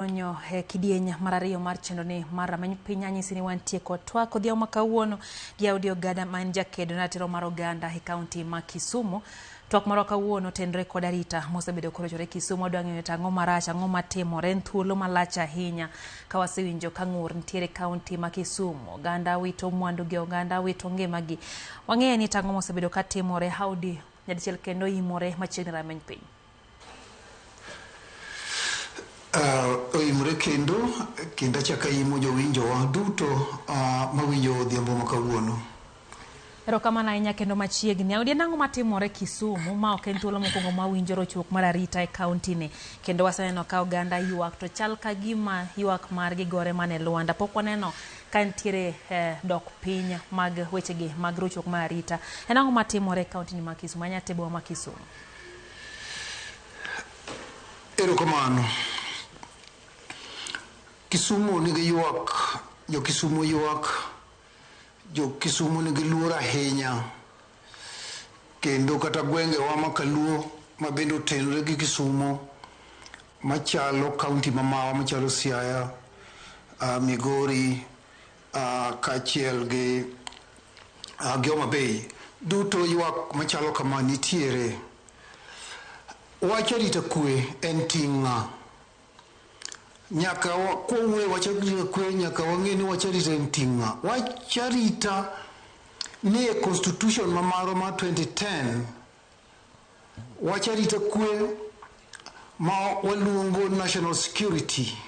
Onyo kidieny mar ariyo mar chenro ni mar rameny piny anyisi ni wantie kod twak odhiambo ma kawuono gi Audi Ogada ma en jakedo ratiro mar oganda e kaunti ma Kisumu. Twak moro kawuono tenre kod arita mosebedo korochore Kisumu. Adwa ng'eyo ang'o marach, ang'o matimore, en thuolo malach ahinya ka wasewinjo ka ng'ur nitiere kaunti ma Kisumu. Oganda wito mwandu gi, oganda wito ngimagi. Wang'eyo ni ang'o mosebedo ka timore. Audi nyadichiel kendo imore machiegni rameny piny. Oimore kendo chaka imo jowinjowa duto mawinjo odhiambo ma kawuono. Erokamano ahinya kendo machiegni. Audi, en ang'o matimore Kisumu ma ok en thuolo mokwongo ma winjo rochruok mar arita e kaunti ni, kendo waseneno ka oganda ywak to chal ka gima ywak margi gore mane Luanda. Pok waneno ka nitiere dok piny mag wechegi mag rochruok mar arita. En ang'o matimore e kaunti ni ma Kisumu, anyatebowa ma Kisumu? Erokamano. Kisumu nigi ywak, jo Kisumu ywak, jo Kisumu nigi luor ahinya, kendo kata gwengewa ma kaluo ma bende otenore gi Kisumu machalo kaunti mamawa machalo Siaya, Migori, kaachiel gi Homa Bay, duto ywak machalo kama nitiere. Wach arita kwe en ting' ng'a. Nyaka kwawuoyo wach arita kwe, nyaka wang'e ni wach arita en ting' ng'a. Wach arita ni e constitution ma marwa ma 2010, wach arita kwe ma waluongo national security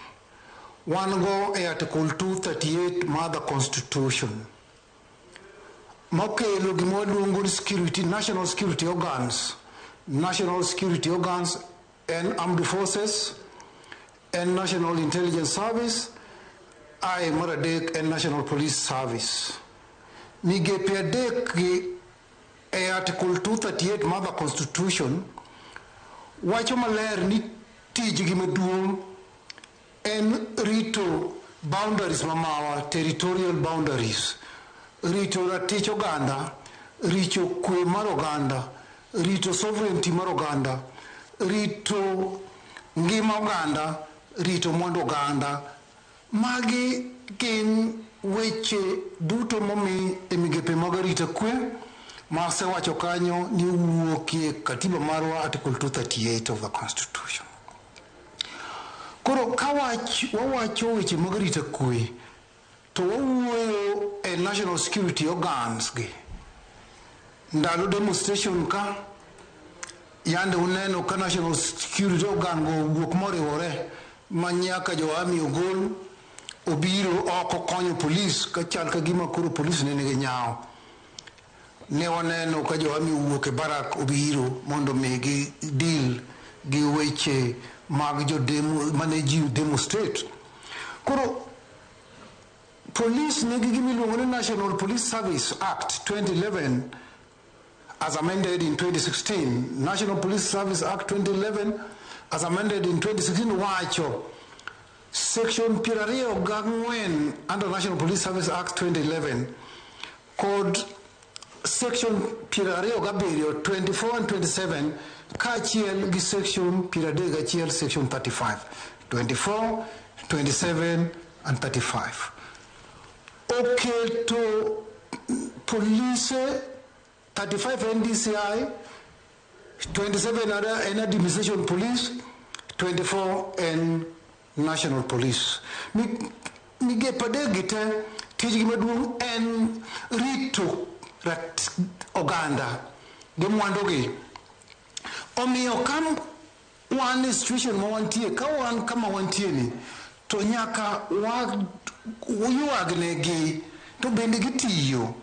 wan go e article 238 ma the constitution mokelo gima waluongo ni security, national security organs and armed forces and National Intelligence Service, maradek and National Police Service. Migepe adek e Article 238 of the Constitution wacho maler ni tijgi maduong' en rito boundaries mamawa, territorial boundaries, rito ratich oganda, rito kwe mar oganda, rito sovereignty mar oganda, rito ngima oganda, rito mwandu oganda. Magi gin weche duto momi e migepe mag arita kwe ma asewacho kanyo ni wuokie katiba marwa article 238 of the Constitution. Koro ka wawacho weche mag arita kwe to wawuoyo e national security organs gi. Ndalo demonstration ka yande uneno ka national security organ go wuok moriwore ma nyaka jo army ogol obiro oko konyo polis ka chal ka gima koro polis ne nigi nyawo. Ne waneno ka jo army wuok e barak obiro mondo migi deal gi weche mag jo mane ji demonstrate. Koro polis nigi gimiluongo ni National Police Service Act 2011 as amended in 2016, National Police Service Act 2011 as amended in 2016 wacho section 24 under National Police Service Act 2011 code section 27 24 and 27 kaachiel gi section 31 section 35 24 27 and 35 oketo police 35 NDCI, 27 other administration police, 24 and national police. Migepe adek tijgi maduong' en rito oganda gi mwandugi. Omiyo ka wan e situation ma wantie, ka wan kama wantie ni, to nyaka yuagnegi to bende gitiyo.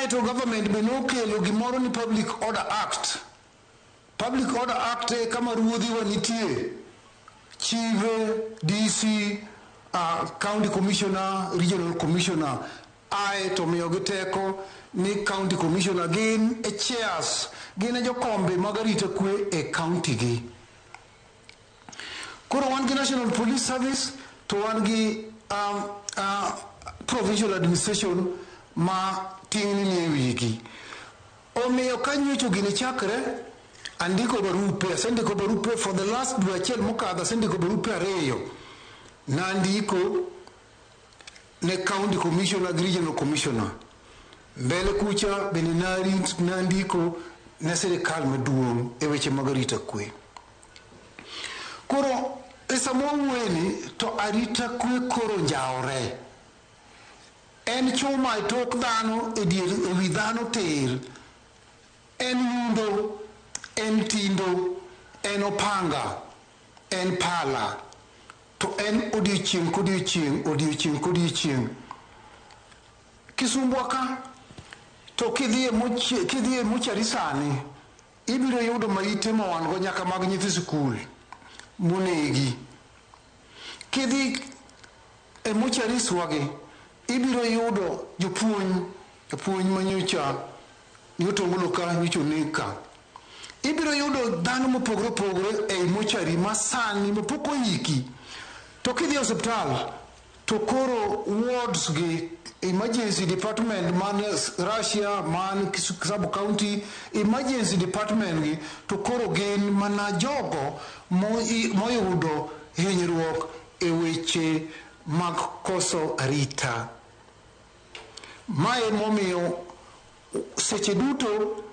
To government be no kelo gimoro ni Public Order Act. Public Order Act kama ruodhi wa nitie, chief, DC, county commissioner, regional commissioner, to miyo giteko ni county commissioner gin e chairs, gin e jokombe mag arita kwe e county gi. Koro wan gi National Police Service to wan gi provincial administration ma ting' ni e wigi. Omiyo ka nyocho gini chakre, andiko barupe for the last dwe achiel mokadho, asendiko barupe 2 nandiko ne county commissioner gi regional commissioner. Mbele kucha bende nandiko ne sirikal maduong' e weche mag arita kwe. Koro e sama wueni to arita kwe koro njaore. En chuma e tok dhano e wi dhano tir. En yundo, en tindo, en opanga, en pala. To en odiochieng' kodiochieng'. Kisumbwa ka to kidhie mochari sani ibiro yudo maite ma wan go nyaka mag nyithi skul monegi. Kidhi e mochari swagi ibiro yudo jopuonj manyocha yotongolo ka wichonika. Ibiro yudo dhano mopogore e mochari masani mapoko yiki. To kidhi e hospital to koro wards gi emergency department man Russia man sub county emergency department gi to koro gin mana jogo moyudo hinyruok e weche mag koso arita. Mae momiyo seche duto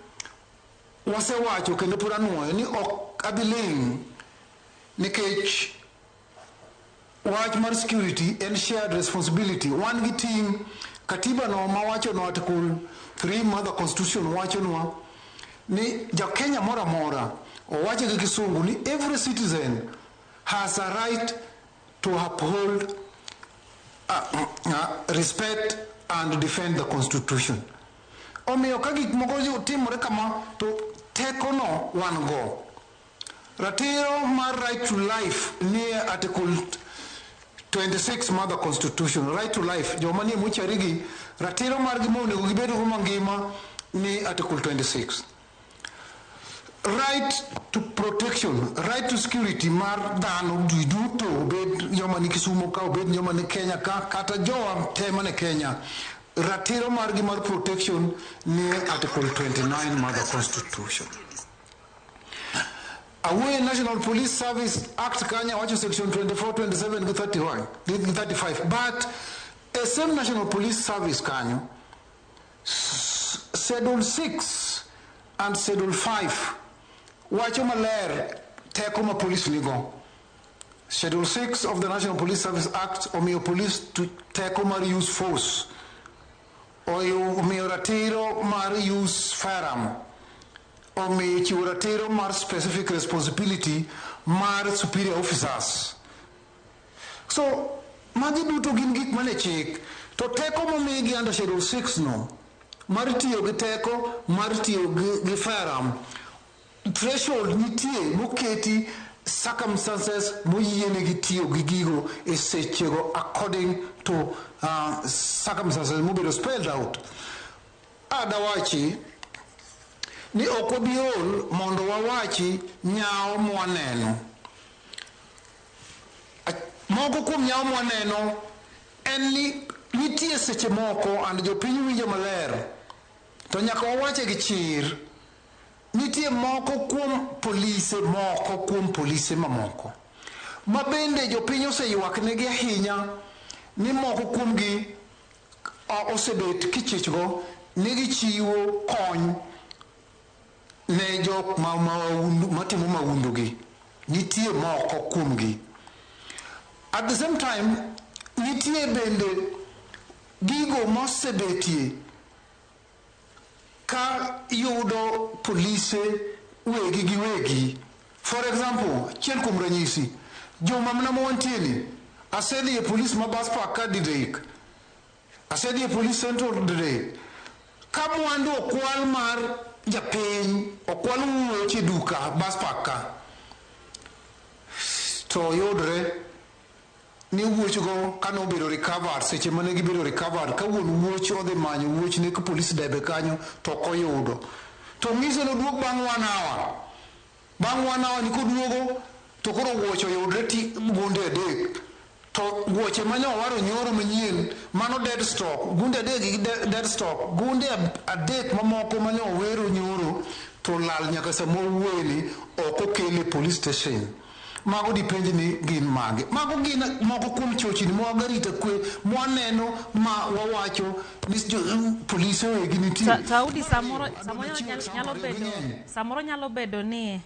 wasewacho kendo pura nuoyo ni ok abiling nikech wach mar security and shared responsibility. One gi ting katiba no mawacho no article 3 of the constitution wacho no ni ja Kenya mora owacho gi kisungu ni every citizen has a right to uphold respect and defend the constitution. Omiyo ka gik moko timore kama to teko no wan go. Ratiro mar right to life ni article 26 Mother Constitution, right to life. Jomani mucharigi ratiro margi mo onego gibedo go mangima ni article 26. Right to protection, right to security mar dhano duto obed jomani Kisumu ka obed jomani Kenya ka kata jowa tema ne Kenya. Ratiro margi mar protection ni article 29 Mother Constitution. Away National Police Service Act Kenya watch section 24, 27 to 31, 35. But a same National Police Service Kenya Schedule 6 and Schedule 5 watch maler tekoma police nigo. Schedule 6 of the National Police Service Act omio police to tekoma use force or omio ratiro mar use firearm. Omi chiuratero mar specific responsibility mar superior officers. So, magi duto gin gik mane chik. To teko momigi under Schedule 6 no. Mar tiyo gi teko, mar tiyo gi firearm. Threshold nitie moketi circumstances moyiene gi tiyo gi gigo e sechego according to circumstances mobedo spelled out. Adawachi ni okobiol mondo wawachi nyao mwaneno. Moko kuom nyao mwaneno en ni nitie seche moko and jopiny winjo maler to nyaka wawache gi chir. Nitie moko kuom polise mamoko ma bende jopiny oseywak negi ahinya ni moko kuomgi osebet kichichgo ni gichiwo kony ne jok matimo maundugi. Nitie moko kuomgi. At the same time, nitie bende gigo mosebetie ka yudo polise wegi gi wegi. For example, chiel kuom ranyisi, joma mna mowantieni, asedhi e police ma bus park ka didek, asedhi e police central didek, ka mwandu okwal mar japiny, okwal wuoche duka bus park ka, to yudre ni wuochgo kano obedo recovered, seche mane gibedo recovered, ka wuon wuoch odhi manyo wuoch ne ka police debe kanyo to koyudo. To ng'ise no duok bang' 1 hour. Bang' 1 hour ni koduogo to koro wuoch oyudre ti gunde 3. to wuoche manyo waro nyoro manyien mano dead stock gunde adek gi dead stock gunde adek mamoko manyo wero nyoro to lal nyaka samo wuoyni ok okele police station. Mago dipenji ni gin mage. Mago gin moko kuom chochni mag arita kwe mwaneno ma wawacho ni polisi wegi nitie. Taudi samoro nyalo bedo ni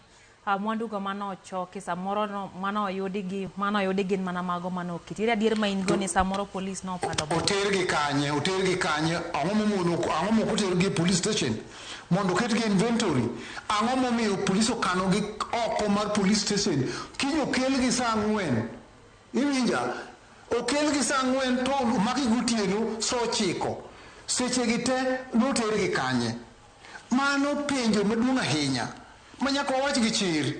mwandu go mano choki samoro mano oyudi gin mana mago mano okiti. Adier ma in go ni samoro police no pado. Oter gi kanye ang'o moko oter gi police station mondo ket gi inventory. Ang'o momiyo police okano gi oko mar police station kinyo kel gi saa 4 iwinja okel gi saa 4 to maki gutieno so chiko seche gi te noter gi kanye. Mano penjo maduong' ahinya manyaka wawach gi chir.